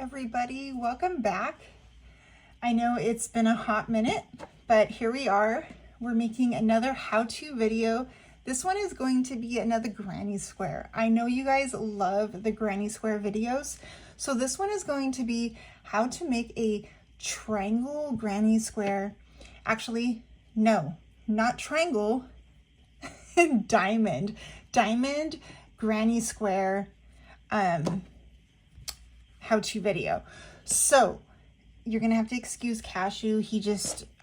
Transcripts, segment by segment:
everybody, welcome back. I know it's been a hot minute, but here we are. We're making another how-to video. This one is going to be another granny square. I know you guys love the granny square videos, so this one is going to be how to make a triangle granny square. Actually, no, not triangle, diamond granny square how-to video. So you're gonna have to excuse Cashew.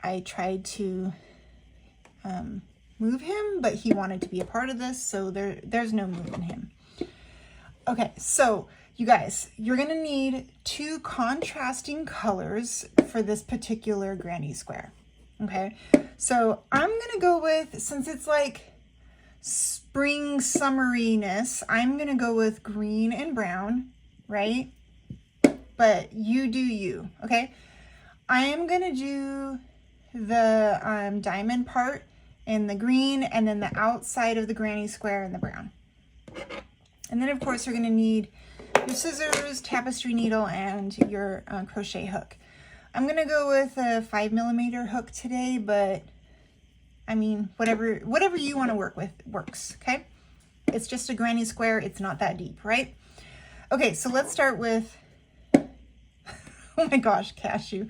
I tried to move him, but he wanted to be a part of this, so there's no moving him. Okay, so you guys, you're gonna need two contrasting colors for this particular granny square. Okay, so I'm gonna go with, since it's like spring summeriness, I'm gonna go with green and brown, right? But you do you, okay? I am gonna do the diamond part in the green, and then the outside of the granny square in the brown. And then of course you're gonna need your scissors, tapestry needle, and your crochet hook. I'm gonna go with a 5mm hook today, but I mean, whatever you wanna work with works, okay? It's just a granny square, it's not that deep, right? Okay, so let's start with, oh my gosh, Cashew,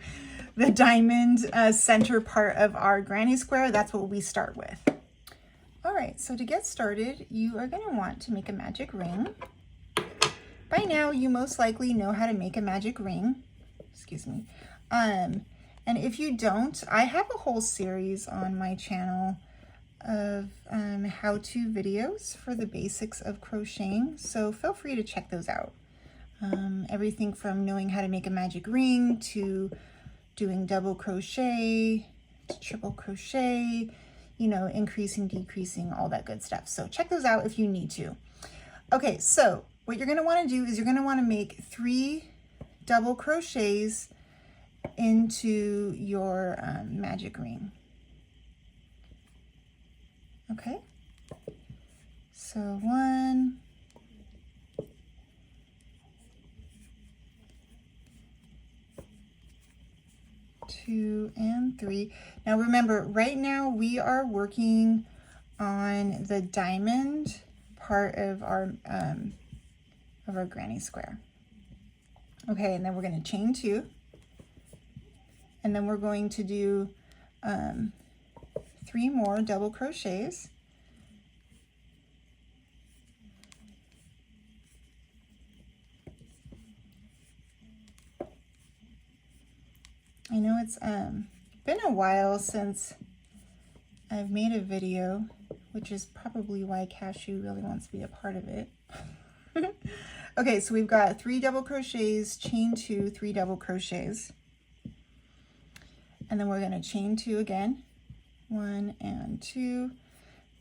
the diamond center part of our granny square. That's what we start with. All right, so to get started, you are gonna want to make a magic ring. By now, you most likely know how to make a magic ring. Excuse me. And if you don't, I have a whole series on my channel of how-to videos for the basics of crocheting, so feel free to check those out. Everything from knowing how to make a magic ring to doing double crochet to triple crochet, you know, increasing, decreasing, all that good stuff. So check those out if you need to. Okay, so what you're gonna wanna do is you're gonna wanna make 3 double crochets into your magic ring. Okay, so 1, 2, and 3. Now remember, right now we are working on the diamond part of our granny square. Okay, and then we're going to chain 2, and then we're going to do 3 more double crochets. I know it's been a while since I've made a video, which is probably why Cashew really wants to be a part of it. Okay, so we've got 3 double crochets, chain 2, 3 double crochets. And then we're going to chain 2 again. 1 and 2,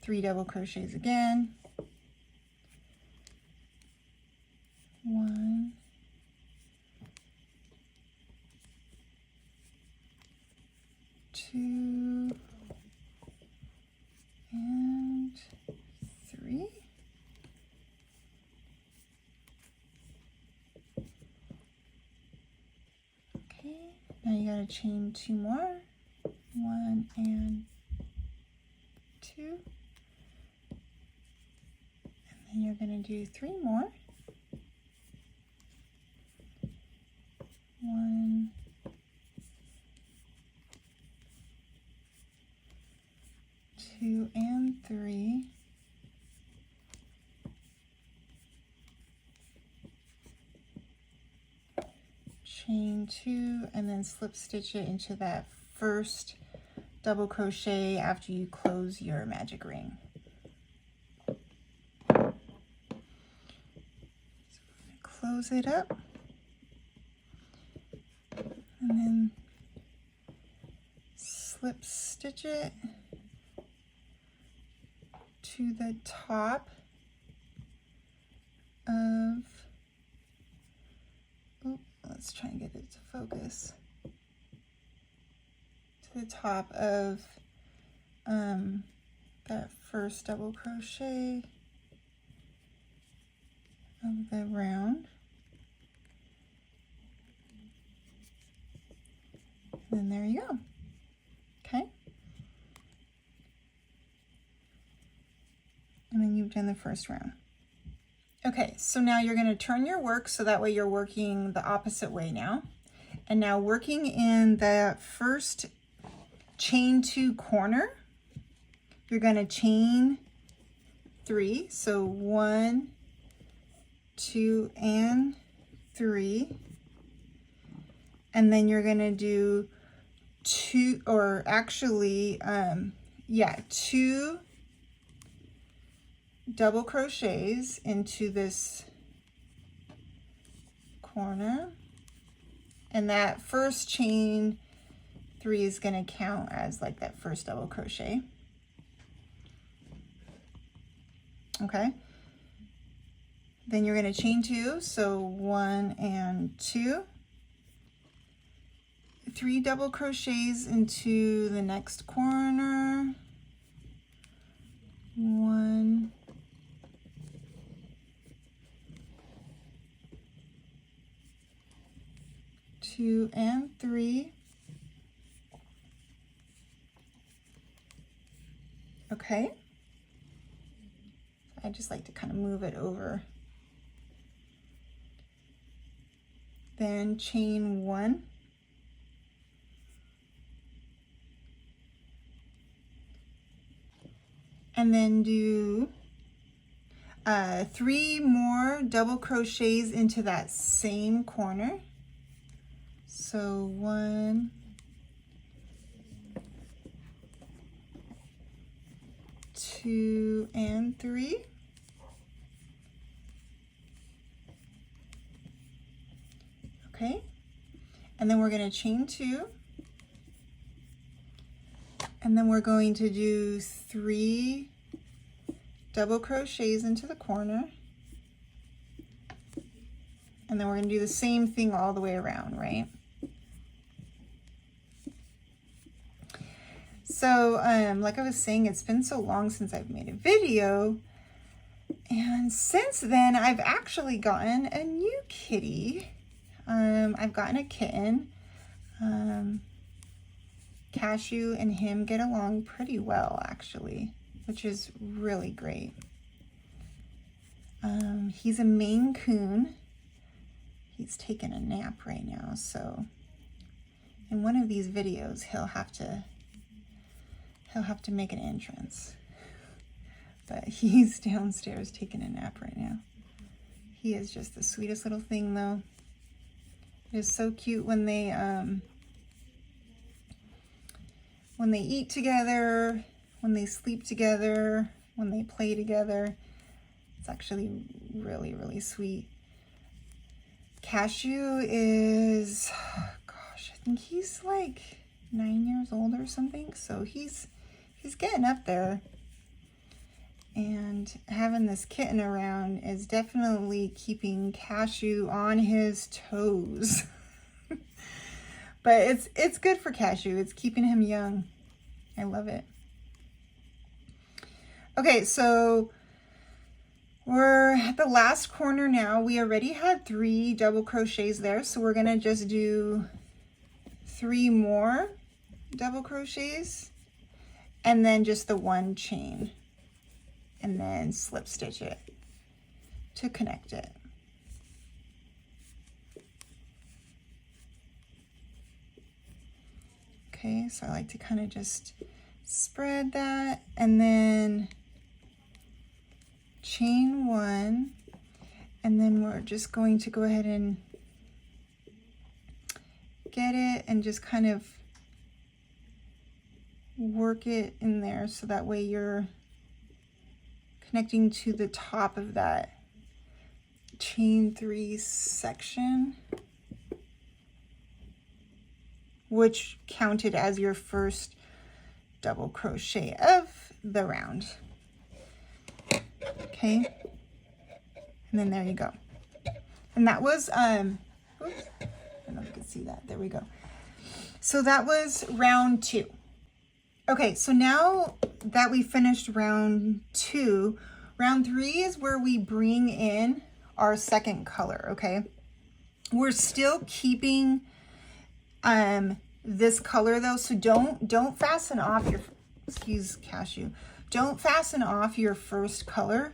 3 double crochets again. 1, 2, and 3. Okay, now you gotta chain 2 more. 1 and 2. And then you're gonna do 3 more. 1, 2, and 3. Chain 2, and then slip stitch it into that first double crochet after you close your magic ring. So we're going to close it up, and then slip stitch it to the top of, let's try and get it to focus, to the top of that first double crochet of the round. And then there you go. Okay. And then you've done the first round. Okay, so now you're going to turn your work so that way you're working the opposite way now. And now working in the first chain 2 corner, you're going to chain 3. So 1, 2, and 3. And then you're going to do 2, or actually, 2 double crochets into this corner, and that first chain 3 is going to count as like that first double crochet. Okay, then you're going to chain 2, so 1 and 2, 3 double crochets into the next corner, 1, 2, and 3. Okay. I just like to kind of move it over. Then chain 1. And then do 3 more double crochets into that same corner. So 1, 2, and 3. Okay, and then we're going to chain 2, and then we're going to do 3 double crochets into the corner, and then we're going to do the same thing all the way around, right? So like I was saying, it's been so long since I've made a video, and since then I've actually gotten a new kitty. I've gotten a kitten. Cashew and him get along pretty well, actually, which is really great. He's a Maine Coon. He's taking a nap right now, so in one of these videos he'll have to make an entrance. But he's downstairs taking a nap right now. He is just the sweetest little thing, though. It is so cute when they eat together, when they sleep together, when they play together. It's actually really, really sweet. Cashew is, gosh, I think he's like 9 years old or something. So he's getting up there. And having this kitten around is definitely keeping Cashew on his toes. But it's good for Cashew. It's keeping him young. I love it. Okay, so we're at the last corner now. We already had 3 double crochets there, so we're gonna just do 3 more double crochets and then just the 1 chain, and then slip stitch it to connect it. Okay, so I like to kind of just spread that and then chain 1, and then we're just going to go ahead and get it and just kind of work it in there so that way you're connecting to the top of that chain 3 section, which counted as your first double crochet of the round. Okay, and then there you go. And that was oops, I don't know if you can see that. There we go. So that was round 2. Okay, so now that we finished round 2, round 3 is where we bring in our second color. Okay, we're still keeping this color though, so don't fasten off your, excuse cashew, don't fasten off your first color.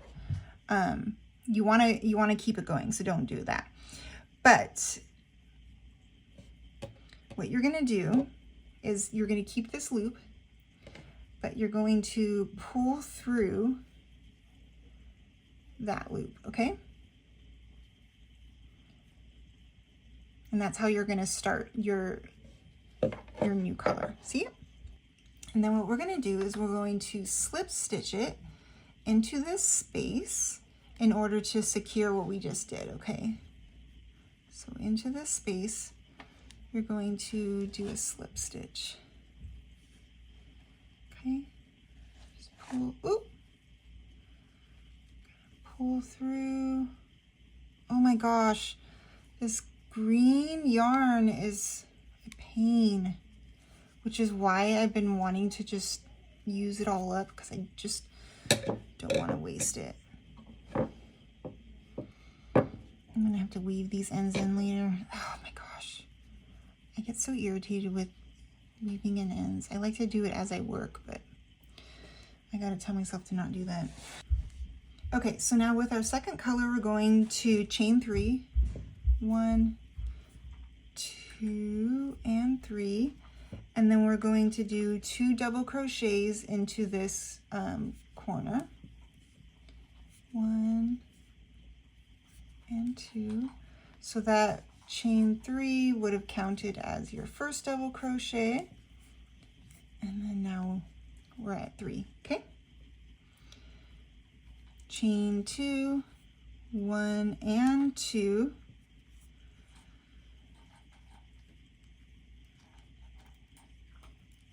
You want to keep it going, so don't do that. But what you're going to do is you're going to keep this loop, but you're going to pull through that loop, okay? And that's how you're going to start your new color. See? And then what we're going to do is we're going to slip stitch it into this space in order to secure what we just did, okay? So into this space, you're going to do a slip stitch. Okay? Just pull, oop. Pull through. Oh my gosh, this green yarn is a pain, which is why I've been wanting to just use it all up, because I just don't want to waste it. I'm gonna have to weave these ends in later. Oh my gosh, I get so irritated with weaving in ends. I like to do it as I work, but I gotta tell myself to not do that. Okay, so now with our second color, we're going to chain 3. 1, 2, and 3. And then we're going to do 2 double crochets into this corner. 1 and 2. So that chain 3 would have counted as your first double crochet. And then now we're at 3, okay? Chain 2, 1 and 2.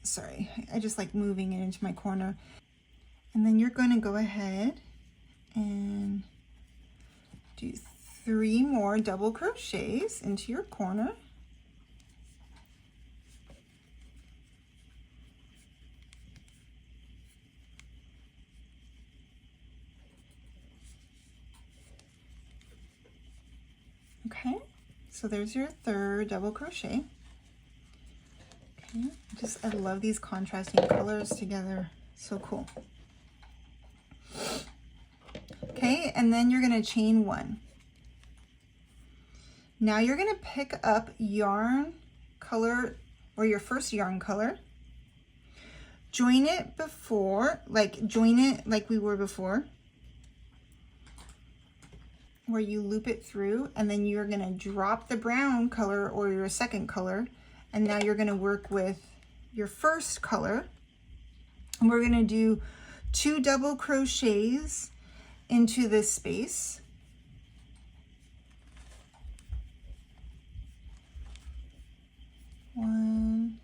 Sorry, I just like moving it into my corner. And then you're going to go ahead and do 3 more double crochets into your corner. Okay, so there's your third double crochet. Okay, I love these contrasting colors together. So cool. Okay, and then you're going to chain 1. Now you're going to pick up yarn color, or your first yarn color. Join it like we were before, where you loop it through, and then you're going to drop the brown color or your second color, and now you're going to work with your first color, and we're going to do 2 double crochets into this space. One,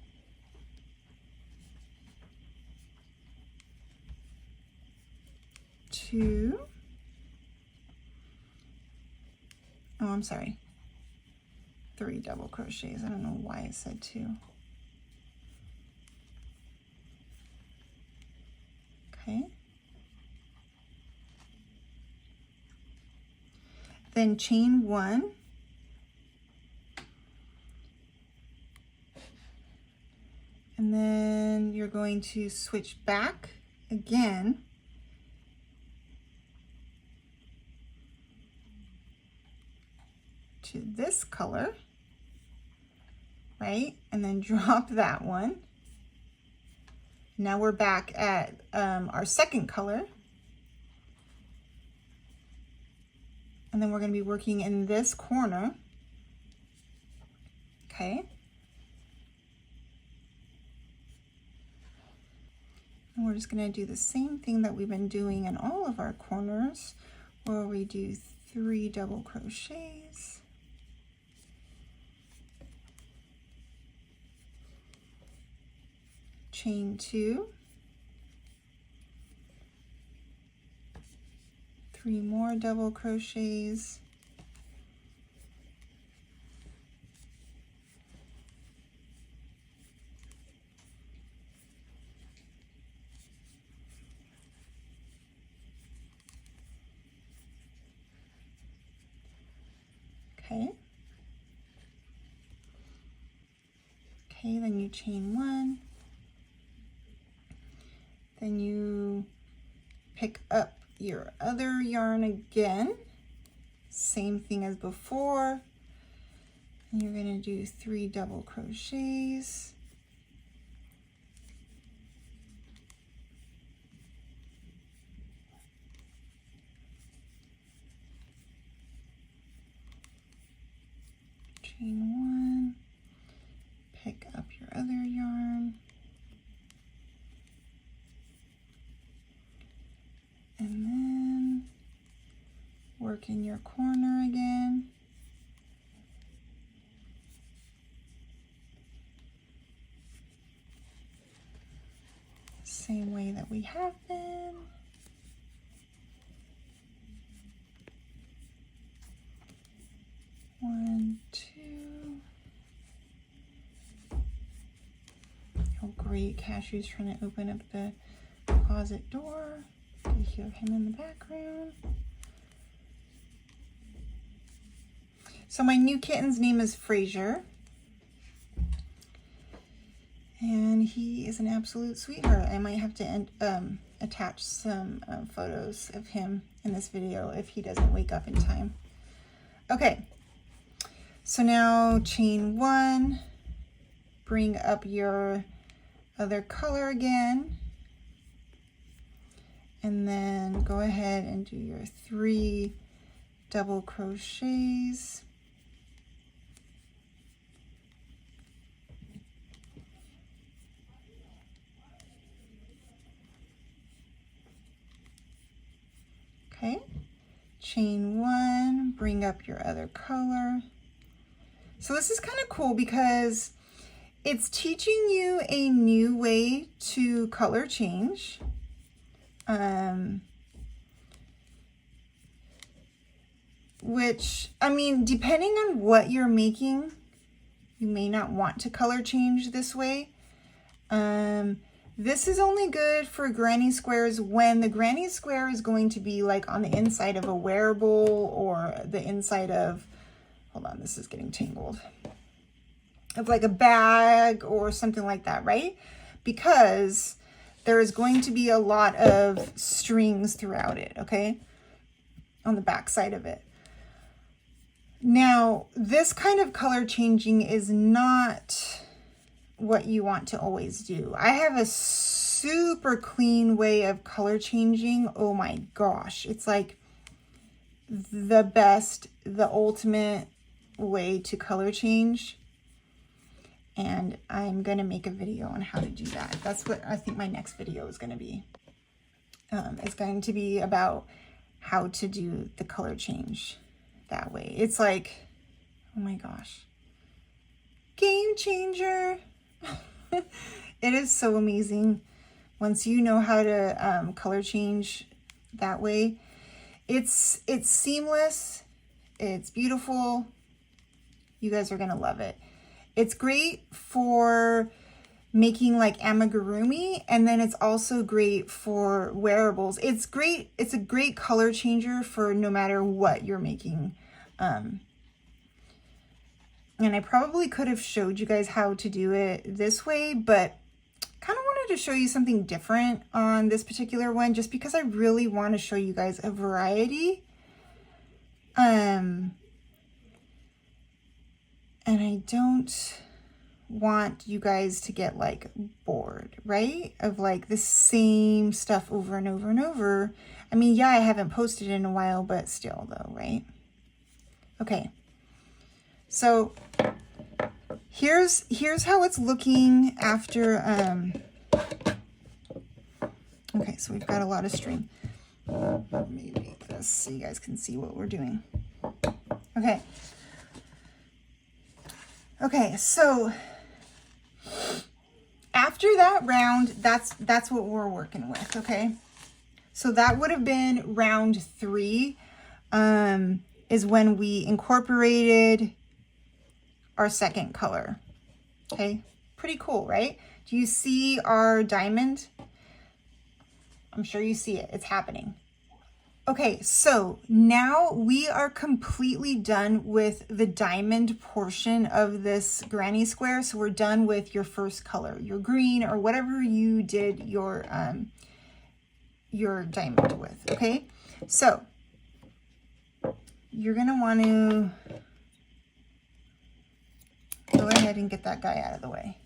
two. Oh, I'm sorry. 3 double crochets. I don't know why I said 2. Okay. Then chain 1. And then you're going to switch back again. To this color, right? And then drop that one. Now we're back at our second color. And then we're going to be working in this corner. Okay. And we're just going to do the same thing that we've been doing in all of our corners, where we do 3 double crochets. Chain 2, 3 more double crochets, okay. Okay, then you chain 1. Then you pick up your other yarn again. Same thing as before. And you're going to do 3 double crochets. Chain 1, pick up your other yarn, and then work in your corner again. Same way that we have been. One, 2. Oh great, Cashew's trying to open up the closet door. You hear him in the background. So my new kitten's name is Fraser. And he is an absolute sweetheart. I might have to attach some photos of him in this video if he doesn't wake up in time. Okay, so now chain 1, bring up your other color again, and then go ahead and do your 3 double crochets. Okay, chain 1, bring up your other color. So this is kind of cool because it's teaching you a new way to color change. Which, I mean, depending on what you're making, you may not want to color change this way. This is only good for granny squares when the granny square is going to be like on the inside of a wearable or the inside of, hold on, this is getting tangled, of like a bag or something like that, right? Because there is going to be a lot of strings throughout it, okay? On the back side of it. Now, this kind of color changing is not what you want to always do. I have a super clean way of color changing. Oh my gosh, it's like the best, the ultimate way to color change. And I'm gonna make a video on how to do that. That's what I think my next video is gonna be. It's going to be about how to do the color change that way. It's like, oh my gosh, game changer. It is so amazing once you know how to color change that way. It's seamless, it's beautiful. You guys are gonna love it. It's great for making like amigurumi, and then it's also great for wearables. It's great. It's a great color changer for no matter what you're making. And I probably could have showed you guys how to do it this way, but kind of wanted to show you something different on this particular one, just because I really want to show you guys a variety. And I don't want you guys to get like bored, right? Of like the same stuff over and over and over. I mean, yeah, I haven't posted in a while, but still though, right? Okay. So here's how it's looking after, okay, so we've got a lot of string. Maybe this so you guys can see what we're doing. Okay. Okay, so after that round, that's what we're working with, okay? So that would have been round 3, is when we incorporated our second color. Okay, pretty cool, right? Do you see our diamond? I'm sure you see it, it's happening. Okay, so now we are completely done with the diamond portion of this granny square. So we're done with your first color, your green or whatever you did your diamond with, okay? So you're gonna want to go ahead and get that guy out of the way.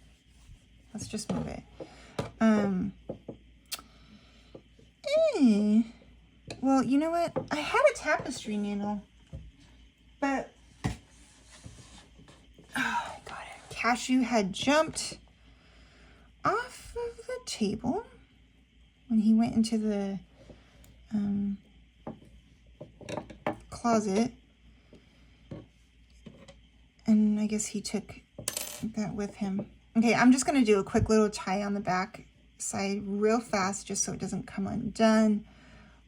Let's just move it. Well, you know what? I had a tapestry needle, but oh, I got it. Cashew had jumped off of the table when he went into the closet, and I guess he took that with him. Okay, I'm just going to do a quick little tie on the back side real fast just so it doesn't come undone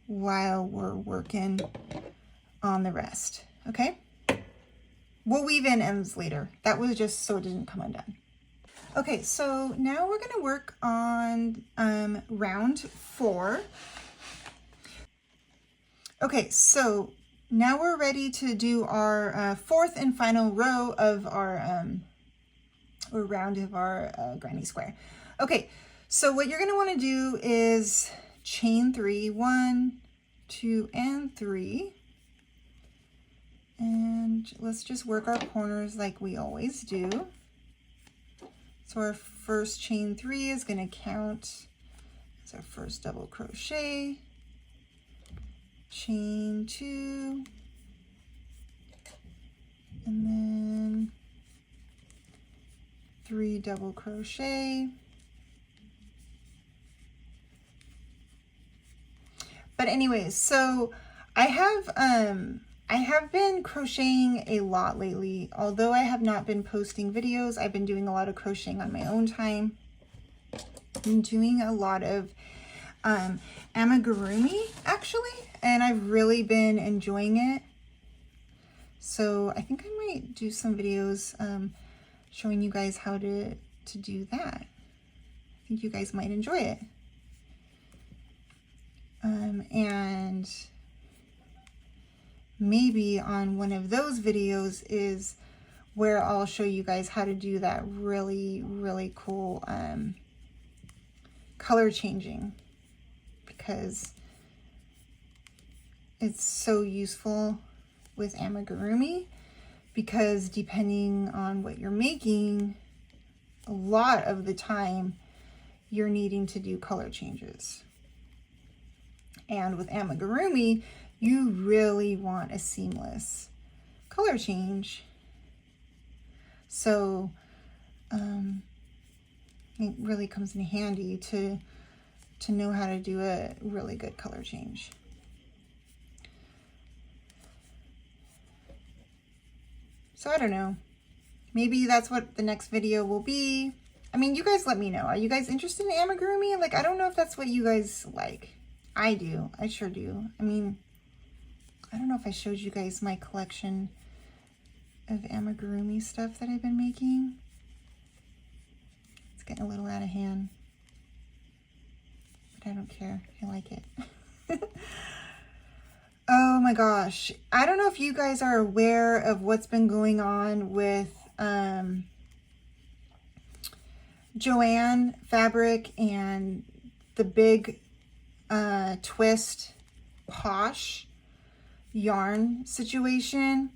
while we're working on the rest, okay? We'll weave in ends later. That was just so it didn't come undone. Okay, so now we're gonna work on round 4. Okay, so now we're ready to do our 4th and final row of our, or round of our granny square. Okay, so what you're gonna wanna do is chain 3, 1, 2, and 3. And let's just work our corners like we always do. So our first chain 3 is going to count as our first double crochet. Chain 2. And then 3 double crochet. But anyways, so I have been crocheting a lot lately. Although I have not been posting videos, I've been doing a lot of crocheting on my own time. I'm doing a lot of amigurumi actually, and I've really been enjoying it. So I think I might do some videos showing you guys how to do that. I think you guys might enjoy it. And maybe on one of those videos is where I'll show you guys how to do that really, really cool color changing, because it's so useful with amigurumi, because depending on what you're making, a lot of the time you're needing to do color changes. And with amigurumi, you really want a seamless color change. So it really comes in handy to know how to do a really good color change. So I don't know, maybe that's what the next video will be. I mean, you guys let me know. Are you guys interested in amigurumi? Like, I don't know if that's what you guys like. I do. I sure do. I mean, I don't know if I showed you guys my collection of amigurumi stuff that I've been making. It's getting a little out of hand, but I don't care. I like it. Oh my gosh. I don't know if you guys are aware of what's been going on with Joann Fabric and the big twist posh yarn situation.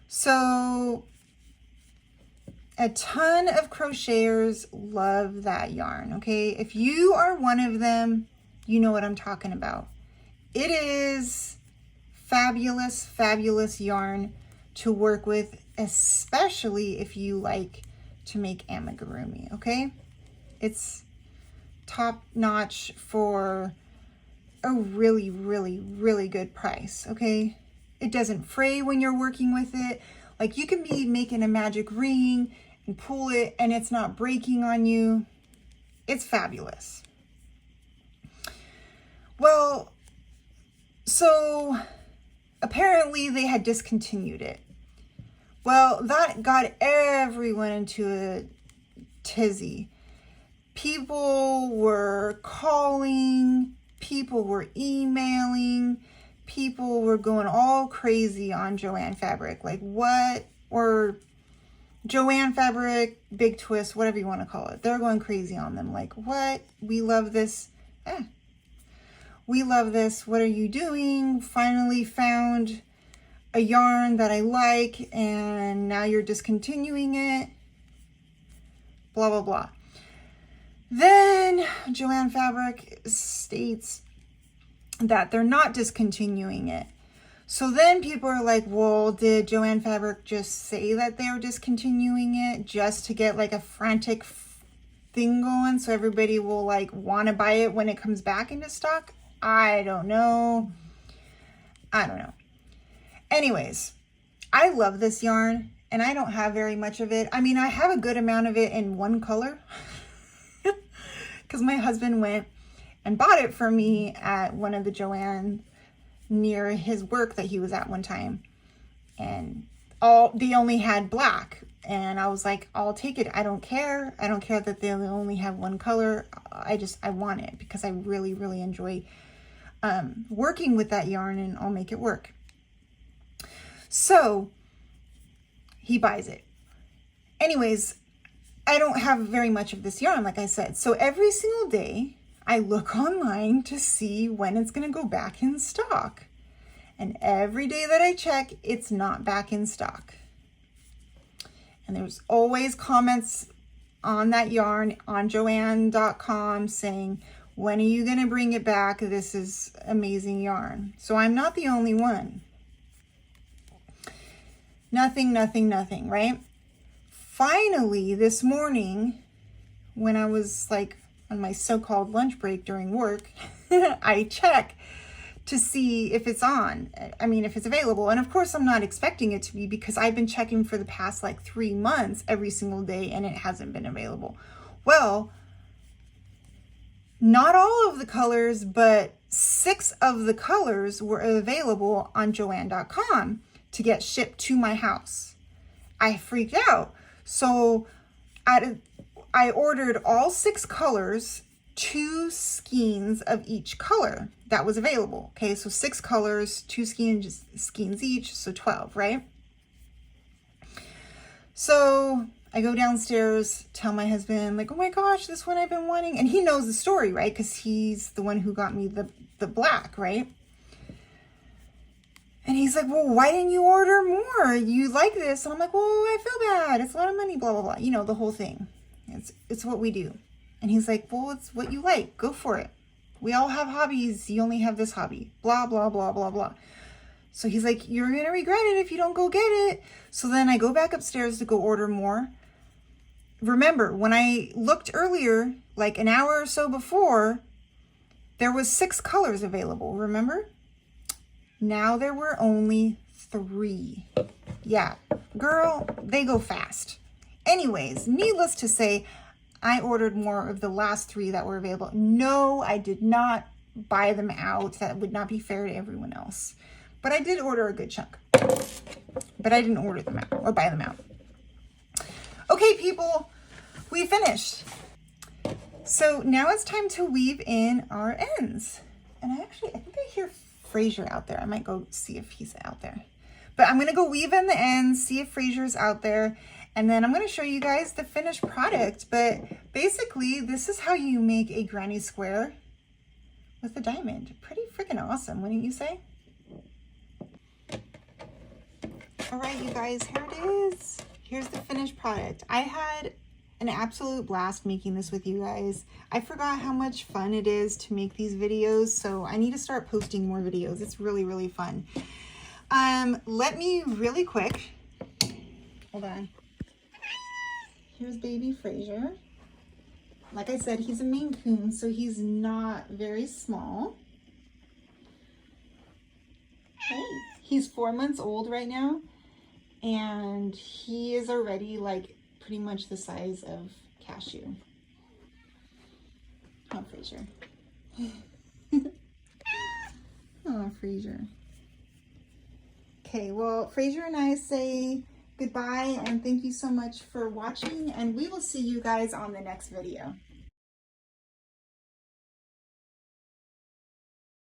So a ton of crocheters love that yarn, okay? If you are one of them, you know what I'm talking about. It is fabulous, fabulous yarn to work with, especially if you like to make amigurumi, okay? It's top notch for a really, really, really good price, okay? It doesn't fray when you're working with it. Like, you can be making a magic ring and pull it and it's not breaking on you. It's fabulous. Well, so apparently they had discontinued it. Well, that got everyone into a tizzy. People were calling, people were emailing, people were going all crazy on Joann fabric. Like, what? Or Joann fabric, big twist, whatever you want to call it. They're going crazy on them. Like, what? We love this. We love this. What are you doing? Finally found a yarn that I like, and now you're discontinuing it. Blah, blah, blah. Then Joann fabric states that they're not discontinuing it. So then people are like, well, did Joann fabric just say that they were discontinuing it just to get like a frantic thing going so everybody will like want to buy it when it comes back into stock? I don't know. Anyways, I love this yarn and I don't have very much of it. I mean, I have a good amount of it in one color because my husband went and bought it for me at one of the Joann near his work that he was at one time. And they only had black. And I was like, I'll take it. I don't care. I don't care that they only have one color. I want it because I really, really enjoy working with that yarn, and I'll make it work. So he buys it. Anyways, I don't have very much of this yarn, like I said. So every single day I look online to see when it's going to go back in stock. And every day that I check, it's not back in stock. And there's always comments on that yarn on Joann.com saying, when are you going to bring it back? This is amazing yarn. So I'm not the only one. Nothing, right? Finally, this morning, when I was like on my so-called lunch break during work, I check to see if it's on. I mean, if it's available. And of course, I'm not expecting it to be because I've been checking for the past like 3 months every single day and it hasn't been available. Well, not all of the colors, but 6 of the colors were available on Joann.com to get shipped to my house. I freaked out. So I ordered all 6 colors, 2 skeins of each color that was available. Okay, so 6 colors, 2 skeins each, so 12, right? So I go downstairs, tell my husband, like, oh my gosh, this one I've been wanting. And he knows the story, right? Because he's the one who got me the black, right? And he's like, well, why didn't you order more? You like this. And I'm like, well, I feel bad. It's a lot of money, blah, blah, blah. You know, the whole thing. It's what we do. And he's like, well, it's what you like. Go for it. We all have hobbies. You only have this hobby. Blah, blah, blah, blah, blah. So he's like, you're going to regret it if you don't go get it. So then I go back upstairs to go order more. Remember, when I looked earlier, like an hour or so before, there was 6 colors available, remember? Now there were only 3. Yeah, girl, they go fast. Anyways, needless to say, I ordered more of the last 3 that were available. No, I did not buy them out. That would not be fair to everyone else. But I did order a good chunk. But I didn't order them out or buy them out. Okay, people, we finished. So now it's time to weave in our ends. And I think I hear Fraser out there. I might go see if he's out there. But I'm going to go weave in the ends, see if Fraser's out there. And then I'm going to show you guys the finished product. But basically, this is how you make a granny square with a diamond. Pretty freaking awesome, wouldn't you say? All right, you guys, here it is. Here's the finished product. I had an absolute blast making this with you guys. I forgot how much fun it is to make these videos, so I need to start posting more videos. It's really, really fun. Let me really quick, hold on. Here's baby Fraser. Like I said, he's a Maine Coon, so he's not very small. Okay. He's 4 months old right now, and he is already like pretty much the size of Cashew. Oh, Fraser. Oh, Fraser. Okay, well, Fraser and I say goodbye and thank you so much for watching, and we will see you guys on the next video.